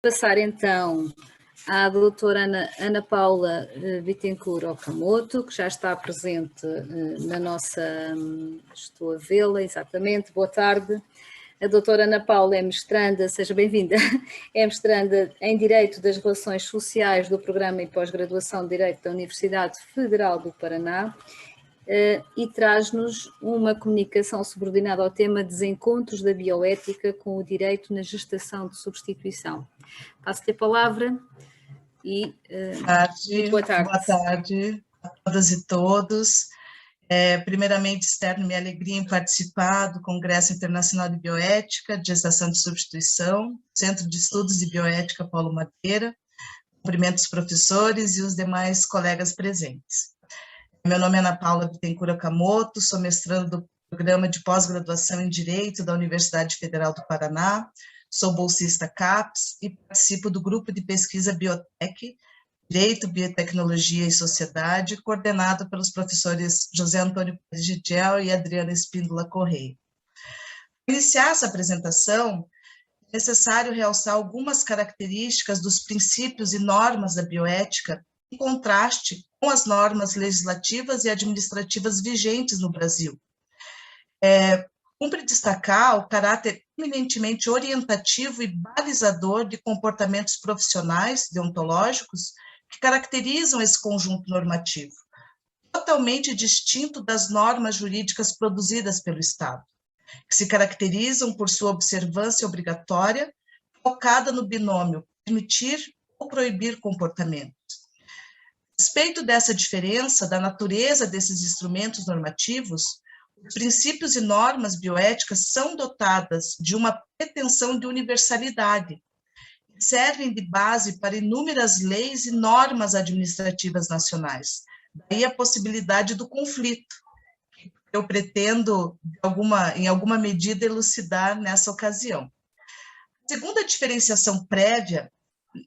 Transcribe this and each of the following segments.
passar então à doutora Ana Paula Bittencourt Okamoto, que já está presente na nossa... Estou a vê-la, exatamente. Boa tarde. A doutora Ana Paula é mestranda, seja bem-vinda, é mestranda em Direito das Relações Sociais do Programa e Pós-Graduação de Direito da Universidade Federal do Paraná e traz-nos uma comunicação subordinada ao tema Desencontros da Bioética com o Direito na Gestação de Substituição. Passo-lhe a palavra e muito boa tarde. Boa tarde a todas e todos. Primeiramente, externo minha alegria em participar do Congresso Internacional de Bioética, de Gestação de Substituição, Centro de Estudos de Bioética Paulo Madeira. Cumprimento os professores e os demais colegas presentes. Meu nome é Ana Paula Bittencourt Okamoto, sou mestranda do Programa de Pós-Graduação em Direito da Universidade Federal do Paraná, sou bolsista CAPES e participo do grupo de pesquisa Biotec, Direito, Biotecnologia e Sociedade, coordenado pelos professores José Antônio Pérez Gigel e Adriana Espíndola Correia. Para iniciar essa apresentação, é necessário realçar algumas características dos princípios e normas da bioética em contraste com as normas legislativas e administrativas vigentes no Brasil. Cumpre destacar o caráter eminentemente orientativo e balizador de comportamentos profissionais deontológicos que caracterizam esse conjunto normativo, totalmente distinto das normas jurídicas produzidas pelo Estado, que se caracterizam por sua observância obrigatória, focada no binômio permitir ou proibir comportamentos. A respeito dessa diferença da natureza desses instrumentos normativos, os princípios e normas bioéticas são dotadas de uma pretensão de universalidade, servem de base para inúmeras leis e normas administrativas nacionais. Daí a possibilidade do conflito, que eu pretendo, em alguma medida, elucidar nessa ocasião. A segunda diferenciação prévia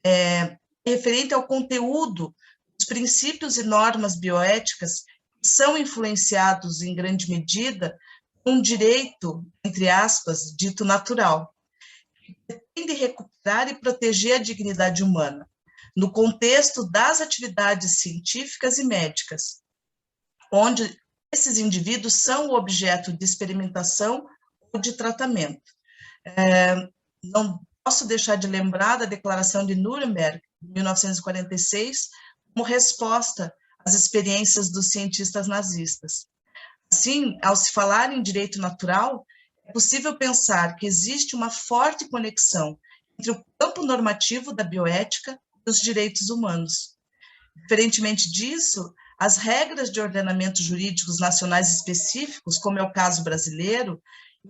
é referente ao conteúdo dos princípios e normas bioéticas que são influenciados, em grande medida, por um direito, entre aspas, dito natural, pretende recuperar e proteger a dignidade humana, no contexto das atividades científicas e médicas, onde esses indivíduos são o objeto de experimentação ou de tratamento. Não posso deixar de lembrar da Declaração de Nuremberg, de 1946, como resposta às experiências dos cientistas nazistas. Assim, ao se falar em direito natural, é possível pensar que existe uma forte conexão entre o campo normativo da bioética e os direitos humanos. Diferentemente disso, as regras de ordenamento jurídicos nacionais específicos, como é o caso brasileiro,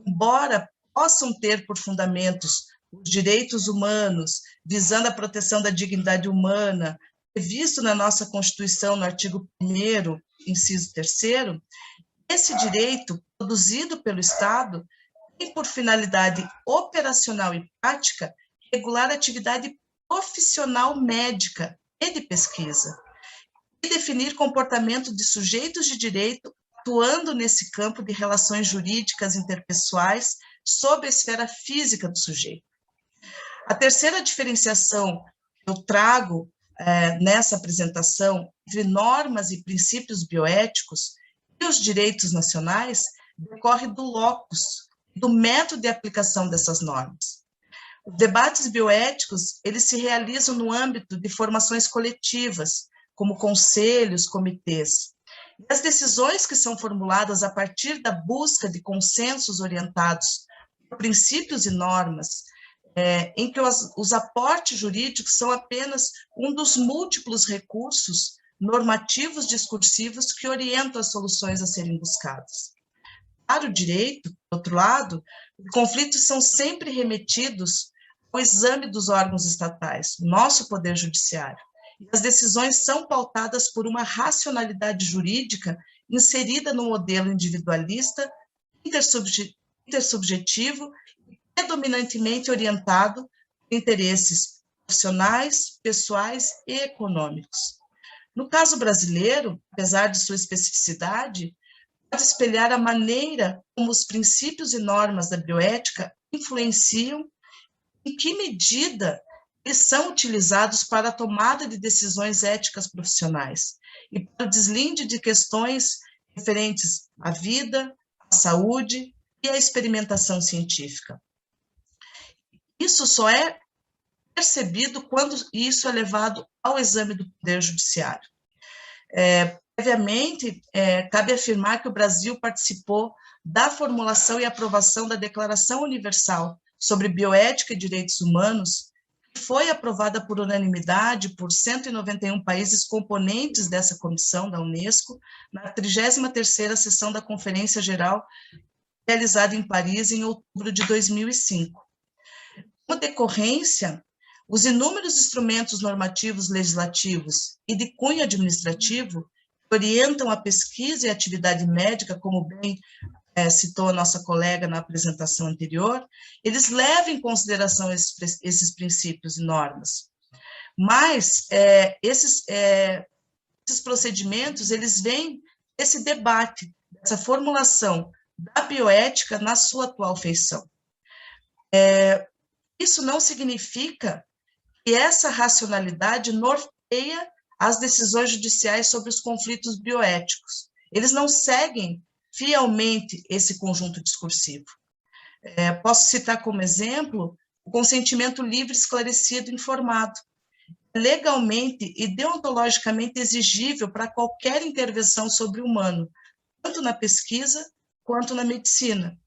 embora possam ter por fundamentos os direitos humanos, visando a proteção da dignidade humana, previsto na nossa Constituição, no artigo 1º, inciso 3º, esse direito, produzido pelo Estado, tem por finalidade operacional e prática regular a atividade profissional médica e de pesquisa, e definir comportamento de sujeitos de direito atuando nesse campo de relações jurídicas interpessoais sob a esfera física do sujeito. A terceira diferenciação que eu trago nessa apresentação entre normas e princípios bioéticos e os direitos nacionais decorre do locus, do método de aplicação dessas normas. Os debates bioéticos, eles se realizam no âmbito de formações coletivas, como conselhos, comitês. E as decisões que são formuladas a partir da busca de consensos orientados por princípios e normas, em que os aportes jurídicos são apenas um dos múltiplos recursos normativos discursivos que orientam as soluções a serem buscadas. Para o direito, por outro lado, os conflitos são sempre remetidos ao exame dos órgãos estatais, nosso poder judiciário, e as decisões são pautadas por uma racionalidade jurídica inserida no modelo individualista, intersubjetivo, predominantemente orientado por interesses profissionais, pessoais e econômicos. No caso brasileiro, apesar de sua especificidade, pode espelhar a maneira como os princípios e normas da bioética influenciam, em que medida eles são utilizados para a tomada de decisões éticas profissionais e para o deslinde de questões referentes à vida, à saúde e à experimentação científica. Isso só é percebido quando isso é levado ao exame do Poder Judiciário. Previamente, cabe afirmar que o Brasil participou da formulação e aprovação da Declaração Universal sobre Bioética e Direitos Humanos, que foi aprovada por unanimidade por 191 países componentes dessa comissão da Unesco, na 33ª sessão da Conferência Geral, realizada em Paris em outubro de 2005. Como decorrência, os inúmeros instrumentos normativos legislativos e de cunho administrativo que orientam a pesquisa e a atividade médica, como bem citou a nossa colega na apresentação anterior, eles levam em consideração esses princípios e normas. Mas esses procedimentos, eles vêm desse debate, dessa formulação da bioética na sua atual feição. Isso não significa que essa racionalidade norteia as decisões judiciais sobre os conflitos bioéticos. Eles não seguem fielmente esse conjunto discursivo. Posso citar como exemplo o consentimento livre, esclarecido e informado, legalmente e deontologicamente exigível para qualquer intervenção sobre o humano, tanto na pesquisa quanto na medicina.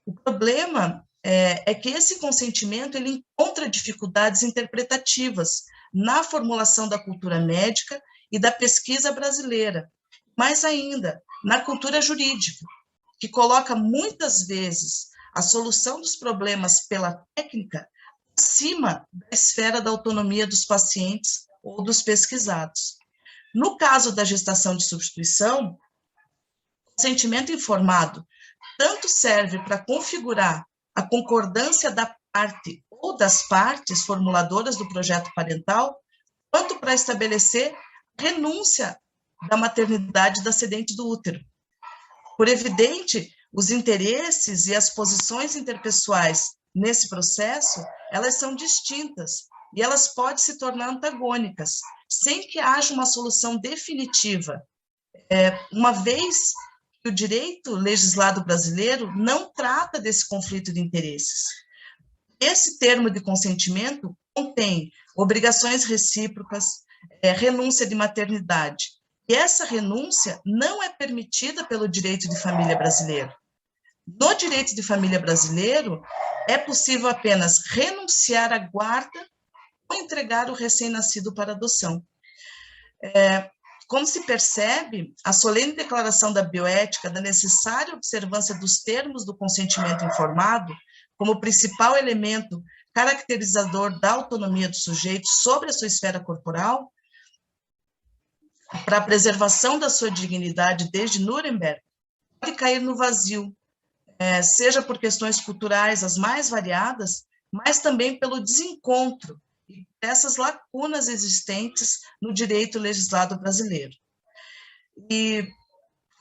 O problema é que esse consentimento ele encontra dificuldades interpretativas na formulação da cultura médica e da pesquisa brasileira, mais ainda, na cultura jurídica, que coloca muitas vezes a solução dos problemas pela técnica acima da esfera da autonomia dos pacientes ou dos pesquisados. No caso da gestação de substituição, o consentimento informado tanto serve para configurar a concordância da parte ou das partes formuladoras do projeto parental, quanto para estabelecer renúncia da maternidade da cedente do útero. Por evidente, os interesses e as posições interpessoais nesse processo, elas são distintas e elas podem se tornar antagônicas, sem que haja uma solução definitiva, uma vez que o direito legislado brasileiro não trata desse conflito de interesses. Esse termo de consentimento contém obrigações recíprocas, renúncia de maternidade, e essa renúncia não é permitida pelo direito de família brasileiro. No direito de família brasileiro, é possível apenas renunciar à guarda ou entregar o recém-nascido para adoção. Como se percebe, a solene declaração da bioética da necessária observância dos termos do consentimento informado, como principal elemento caracterizador da autonomia do sujeito sobre a sua esfera corporal, para a preservação da sua dignidade desde Nuremberg, pode cair no vazio, seja por questões culturais as mais variadas, mas também pelo desencontro dessas lacunas existentes no direito legislado brasileiro. E,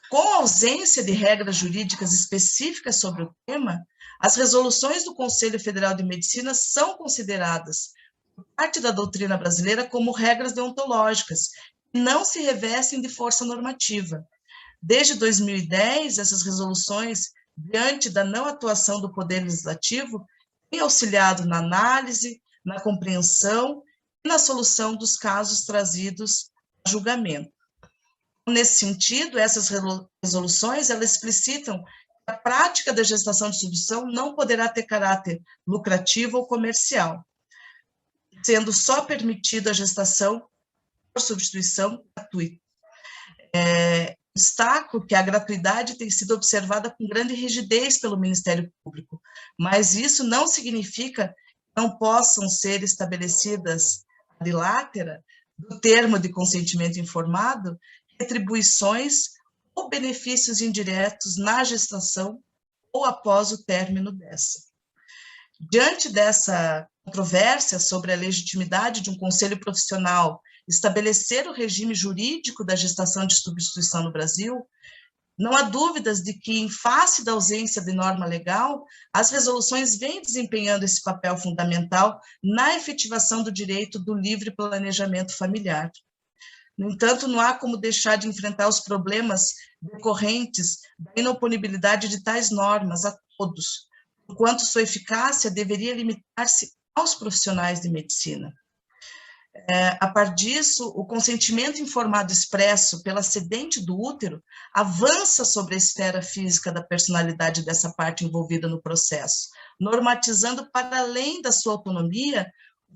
com a ausência de regras jurídicas específicas sobre o tema, as resoluções do Conselho Federal de Medicina são consideradas, por parte da doutrina brasileira, como regras deontológicas, que não se revestem de força normativa. Desde 2010, essas resoluções, diante da não atuação do Poder Legislativo, têm auxiliado na análise, na compreensão e na solução dos casos trazidos a julgamento. Nesse sentido, essas resoluções, elas explicitam que a prática da gestação de substituição não poderá ter caráter lucrativo ou comercial, sendo só permitida a gestação por substituição gratuita. Destaco que a gratuidade tem sido observada com grande rigidez pelo Ministério Público, mas isso não significa que não possam ser estabelecidas ad litera do termo de consentimento informado retribuições ou benefícios indiretos na gestação ou após o término dessa. Diante dessa controvérsia sobre a legitimidade de um conselho profissional estabelecer o regime jurídico da gestação de substituição no Brasil, Não há dúvidas de que, em face da ausência de norma legal, as resoluções vêm desempenhando esse papel fundamental na efetivação do direito do livre planejamento familiar. No entanto, não há como deixar de enfrentar os problemas decorrentes da inoponibilidade de tais normas a todos, enquanto sua eficácia deveria limitar-se aos profissionais de medicina. A par disso, o consentimento informado expresso pela cedente do útero avança sobre a esfera física da personalidade dessa parte envolvida no processo, normatizando para além da sua autonomia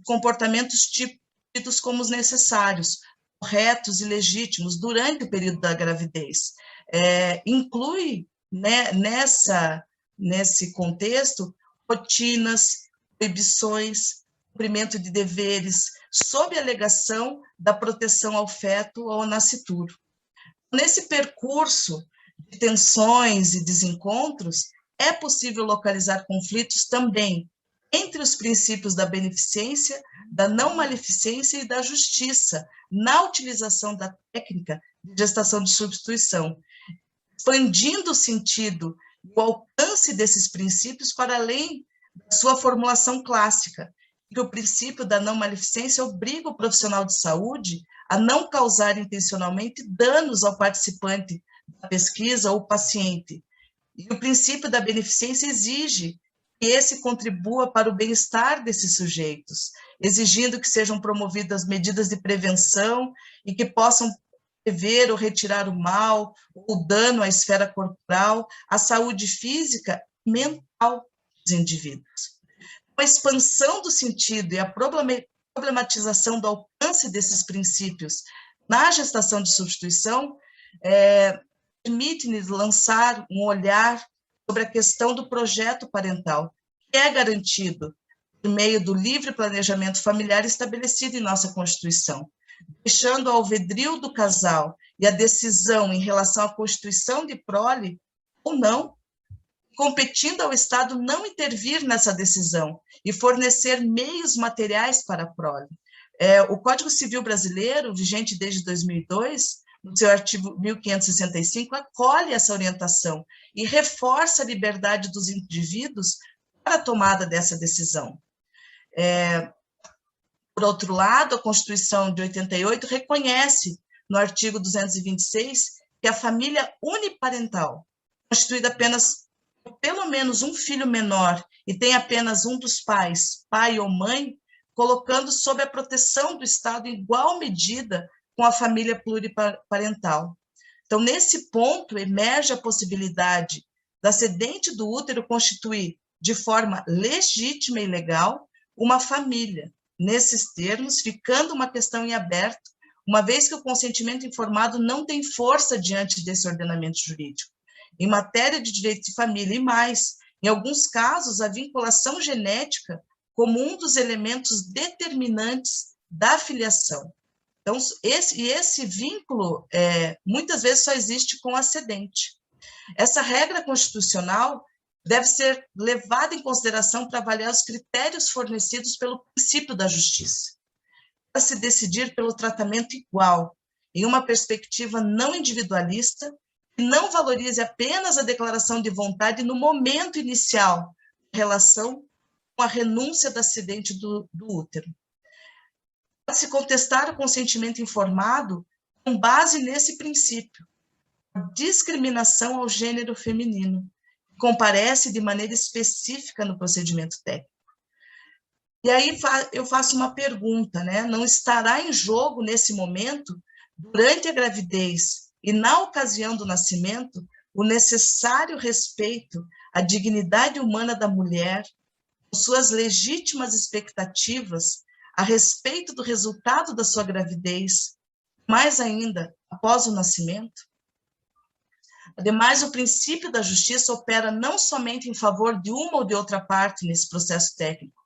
comportamentos tidos como os necessários, corretos e legítimos durante o período da gravidez. Inclui, né, nesse contexto, rotinas, proibições, cumprimento de deveres, sob a alegação da proteção ao feto ou ao nascituro. Nesse percurso de tensões e desencontros, é possível localizar conflitos também entre os princípios da beneficência, da não maleficência e da justiça, na utilização da técnica de gestação de substituição, expandindo o sentido e o alcance desses princípios para além da sua formulação clássica, que o princípio da não maleficência obriga o profissional de saúde a não causar intencionalmente danos ao participante da pesquisa ou paciente. E o princípio da beneficência exige que esse contribua para o bem-estar desses sujeitos, exigindo que sejam promovidas medidas de prevenção e que possam prever ou retirar o mal, o dano à esfera corporal, à saúde física e mental dos indivíduos. A expansão do sentido e a problematização do alcance desses princípios na gestação de substituição permite-nos lançar um olhar sobre a questão do projeto parental, que é garantido por meio do livre planejamento familiar estabelecido em nossa Constituição, deixando ao alvedrio do casal e a decisão em relação à constituição de prole ou não, competindo ao Estado não intervir nessa decisão e fornecer meios materiais para a prole. O Código Civil Brasileiro, vigente desde 2002, no seu artigo 1565, acolhe essa orientação e reforça a liberdade dos indivíduos para a tomada dessa decisão. Por outro lado, a Constituição de 88 reconhece, no artigo 226, que a família uniparental, constituída apenas por pelo menos um filho menor e tem apenas um dos pais, pai ou mãe, colocando sob a proteção do Estado em igual medida com a família pluriparental. Então, nesse ponto, emerge a possibilidade da cedente do útero constituir, de forma legítima e legal, uma família, nesses termos, ficando uma questão em aberto, uma vez que o consentimento informado não tem força diante desse ordenamento jurídico. Em matéria de direito de família e mais, em alguns casos, a vinculação genética como um dos elementos determinantes da filiação. Então, esse vínculo, muitas vezes, só existe com a cedente. Essa regra constitucional deve ser levada em consideração para avaliar os critérios fornecidos pelo princípio da justiça, para se decidir pelo tratamento igual, em uma perspectiva não individualista, que não valorize apenas a declaração de vontade no momento inicial, em relação com a renúncia da cedente do útero. Pode-se contestar o consentimento informado com base nesse princípio, a discriminação ao gênero feminino, que comparece de maneira específica no procedimento técnico. E aí eu faço uma pergunta, né? Não estará em jogo, nesse momento, durante a gravidez e na ocasião do nascimento, o necessário respeito à dignidade humana da mulher, suas legítimas expectativas a respeito do resultado da sua gravidez, mais ainda, após o nascimento? Ademais, o princípio da justiça opera não somente em favor de uma ou de outra parte nesse processo técnico,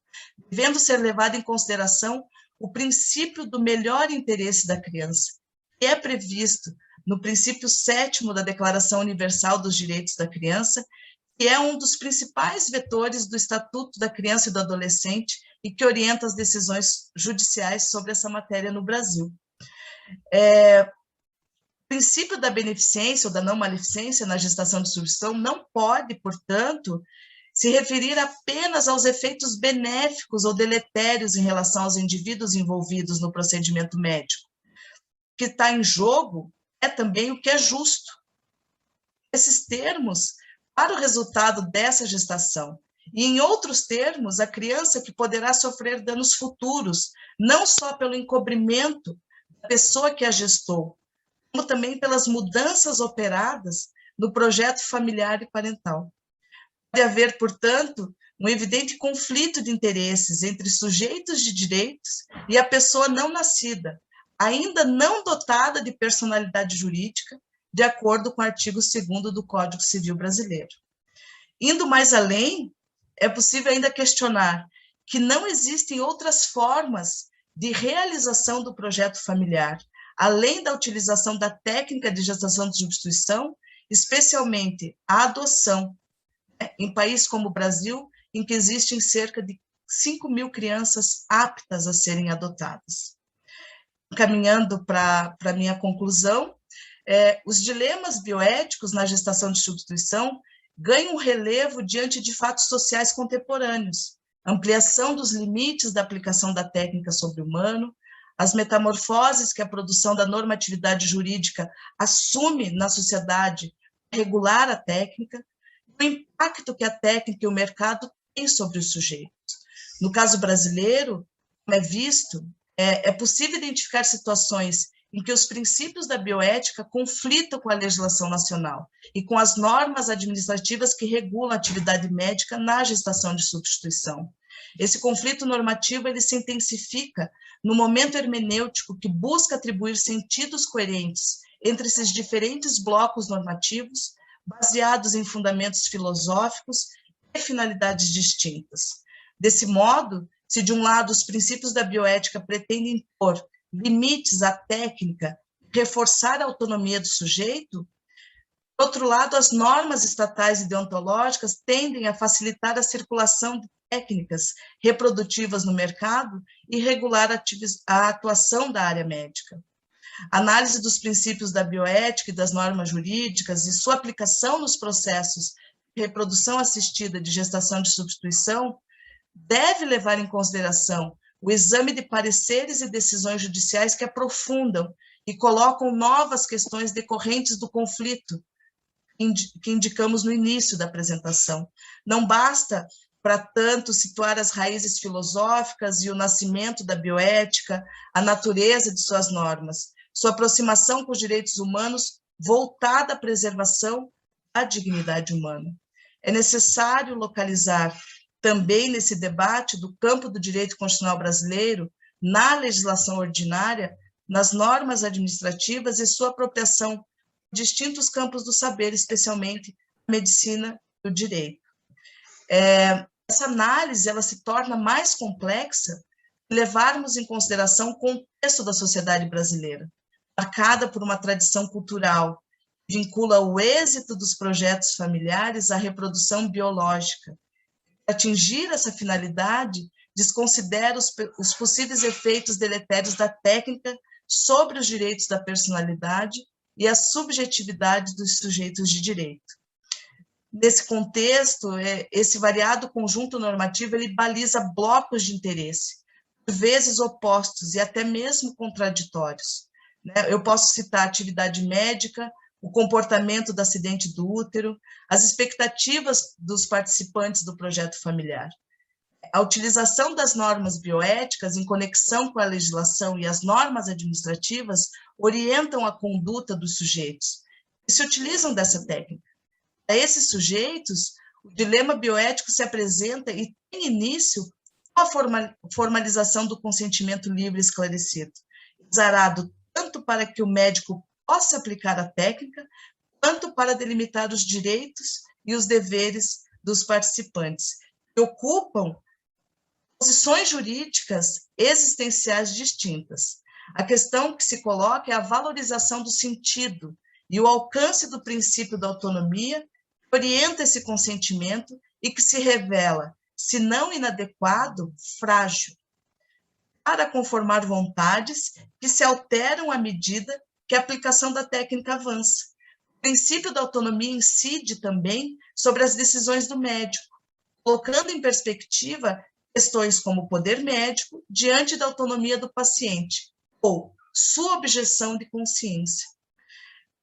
devendo ser levado em consideração o princípio do melhor interesse da criança, que é previsto no princípio 7º da Declaração Universal dos Direitos da Criança, que é um dos principais vetores do Estatuto da Criança e do Adolescente e que orienta as decisões judiciais sobre essa matéria no Brasil. O princípio da beneficência ou da não maleficência na gestação de substituição não pode, portanto, se referir apenas aos efeitos benéficos ou deletérios em relação aos indivíduos envolvidos no procedimento médico. O que está em jogo é também o que é justo. Esses termos para o resultado dessa gestação. E, em outros termos, a criança que poderá sofrer danos futuros, não só pelo encobrimento da pessoa que a gestou, como também pelas mudanças operadas no projeto familiar e parental. Pode haver, portanto, um evidente conflito de interesses entre sujeitos de direitos e a pessoa não nascida, ainda não dotada de personalidade jurídica, de acordo com o artigo 2º do Código Civil Brasileiro. Indo mais além, é possível ainda questionar que não existem outras formas de realização do projeto familiar, além da utilização da técnica de gestação de substituição, especialmente a adoção, em países como o Brasil, em que existem cerca de 5.000 crianças aptas a serem adotadas. Caminhando para a minha conclusão, os dilemas bioéticos na gestação de substituição ganham relevo diante de fatos sociais contemporâneos, ampliação dos limites da aplicação da técnica sobre o humano, as metamorfoses que a produção da normatividade jurídica assume na sociedade para regular a técnica, o impacto que a técnica e o mercado têm sobre os sujeitos. No caso brasileiro, como é visto, é possível identificar situações em que os princípios da bioética conflitam com a legislação nacional e com as normas administrativas que regulam a atividade médica na gestação de substituição. Esse conflito normativo ele se intensifica no momento hermenêutico que busca atribuir sentidos coerentes entre esses diferentes blocos normativos, baseados em fundamentos filosóficos e finalidades distintas. Desse modo, se de um lado os princípios da bioética pretendem impor limites à técnica, reforçar a autonomia do sujeito, por outro lado, as normas estatais e deontológicas tendem a facilitar a circulação de técnicas reprodutivas no mercado e regular a atuação da área médica. A análise dos princípios da bioética e das normas jurídicas e sua aplicação nos processos de reprodução assistida de gestação de substituição deve levar em consideração o exame de pareceres e decisões judiciais que aprofundam e colocam novas questões decorrentes do conflito que indicamos no início da apresentação. Não basta, para tanto, situar as raízes filosóficas e o nascimento da bioética, a natureza de suas normas, sua aproximação com os direitos humanos voltada à preservação da dignidade humana. É necessário localizar também nesse debate do campo do direito constitucional brasileiro, na legislação ordinária, nas normas administrativas e sua apropriação em distintos campos do saber, especialmente a medicina e o direito. Essa análise ela se torna mais complexa se levarmos em consideração o contexto da sociedade brasileira, marcada por uma tradição cultural que vincula o êxito dos projetos familiares à reprodução biológica. Para atingir essa finalidade, desconsidera os possíveis efeitos deletérios da técnica sobre os direitos da personalidade e a subjetividade dos sujeitos de direito. Nesse contexto, esse variado conjunto normativo ele baliza blocos de interesse, por vezes opostos e até mesmo contraditórios. Eu posso citar a atividade médica, o comportamento do acidente do útero, as expectativas dos participantes do projeto familiar. A utilização das normas bioéticas em conexão com a legislação e as normas administrativas orientam a conduta dos sujeitos e se utilizam dessa técnica. A esses sujeitos, o dilema bioético se apresenta e tem início com a formalização do consentimento livre e esclarecido, exarado tanto para que o médico possa aplicar a técnica, quanto para delimitar os direitos e os deveres dos participantes, que ocupam posições jurídicas existenciais distintas. A questão que se coloca é a valorização do sentido e o alcance do princípio da autonomia, que orienta esse consentimento e que se revela, se não inadequado, frágil, para conformar vontades que se alteram à medida que a aplicação da técnica avança. O princípio da autonomia incide também sobre as decisões do médico, colocando em perspectiva questões como o poder médico diante da autonomia do paciente, ou sua objeção de consciência.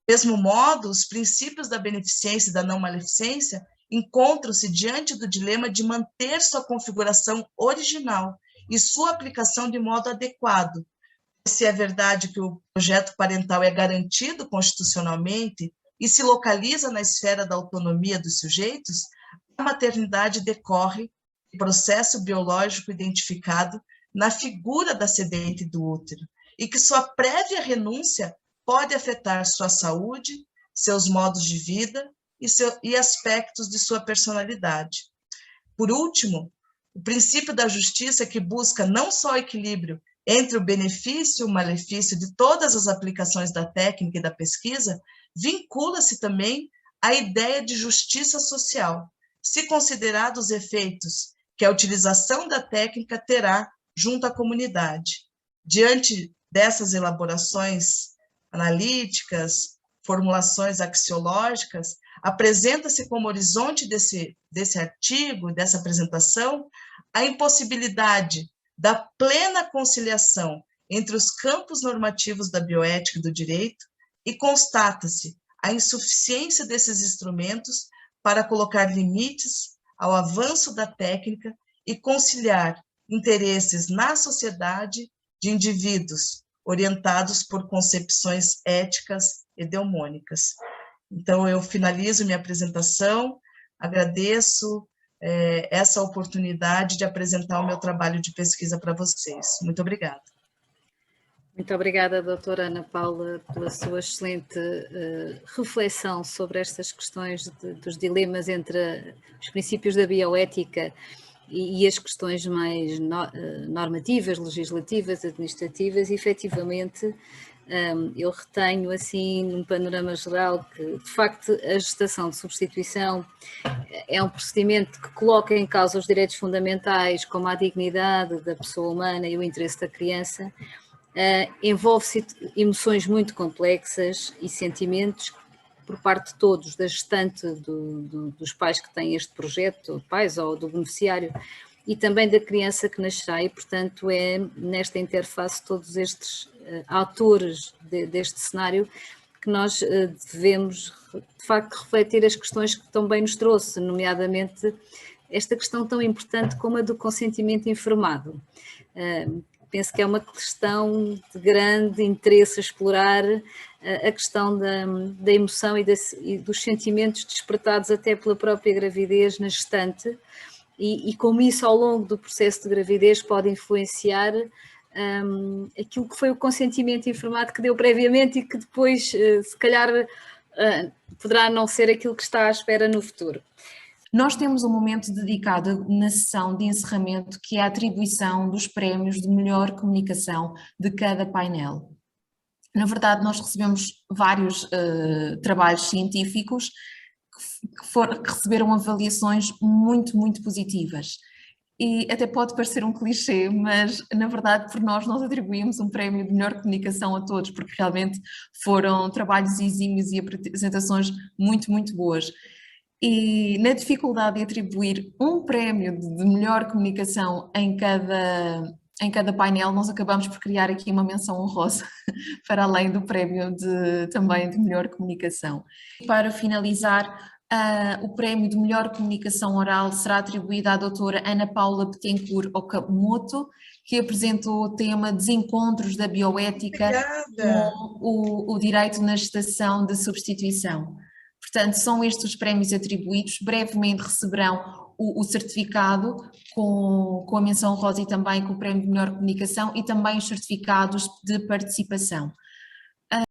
Do mesmo modo, os princípios da beneficência e da não maleficência encontram-se diante do dilema de manter sua configuração original e sua aplicação de modo adequado. Se é verdade que o projeto parental é garantido constitucionalmente e se localiza na esfera da autonomia dos sujeitos, a maternidade decorre do processo biológico identificado na figura da sedente do útero, e que sua prévia renúncia pode afetar sua saúde, seus modos de vida e aspectos de sua personalidade. Por último, o princípio da justiça, que busca não só o equilíbrio entre o benefício e o malefício de todas as aplicações da técnica e da pesquisa, vincula-se também à ideia de justiça social, se considerados os efeitos que a utilização da técnica terá junto à comunidade. Diante dessas elaborações analíticas, formulações axiológicas, apresenta-se como horizonte desse artigo, dessa apresentação, a impossibilidade da plena conciliação entre os campos normativos da bioética e do direito, e constata-se a insuficiência desses instrumentos para colocar limites ao avanço da técnica e conciliar interesses na sociedade de indivíduos orientados por concepções éticas eudaimônicas. Então, eu finalizo minha apresentação, agradeço essa oportunidade de apresentar o meu trabalho de pesquisa para vocês. Muito obrigada. Muito obrigada, doutora Ana Paula, pela sua excelente reflexão sobre estas questões dos dilemas entre os princípios da bioética e as questões mais normativas, legislativas, administrativas. E, efetivamente, eu retenho, assim, num panorama geral, que, de facto, a gestação de substituição é um procedimento que coloca em causa os direitos fundamentais, como a dignidade da pessoa humana e o interesse da criança. Envolve emoções muito complexas e sentimentos por parte de todos, da gestante, dos pais que têm este projeto, pais ou do beneficiário, e também da criança que nascerá, e portanto é nesta interface todos estes atores deste cenário que nós devemos de facto refletir as questões que tão bem nos trouxe, nomeadamente esta questão tão importante como a do consentimento informado. Penso que é uma questão de grande interesse a explorar, a questão da emoção e dos sentimentos despertados até pela própria gravidez na gestante, e como isso ao longo do processo de gravidez pode influenciar aquilo que foi o consentimento informado que deu previamente e que depois se calhar poderá não ser aquilo que está à espera no futuro. Nós temos um momento dedicado na sessão de encerramento, que é a atribuição dos prémios de melhor comunicação de cada painel. Na verdade, nós recebemos vários trabalhos científicos que receberam avaliações muito, muito positivas. E até pode parecer um clichê, mas na verdade por nós atribuímos um prémio de melhor comunicação a todos, porque realmente foram trabalhos exímios e apresentações muito, muito boas. E na dificuldade de atribuir um prémio de melhor comunicação em cada painel, nós acabamos por criar aqui uma menção honrosa para além do prémio também de melhor comunicação. Para finalizar, o prémio de melhor comunicação oral será atribuído à doutora Ana Paula Bettencourt Okamoto, que apresentou o tema Desencontros da Bioética com o direito na gestação de substituição. Portanto, são estes os prémios atribuídos. Brevemente receberão o certificado com a menção honrosa e também com o prémio de melhor comunicação, e também os certificados de participação.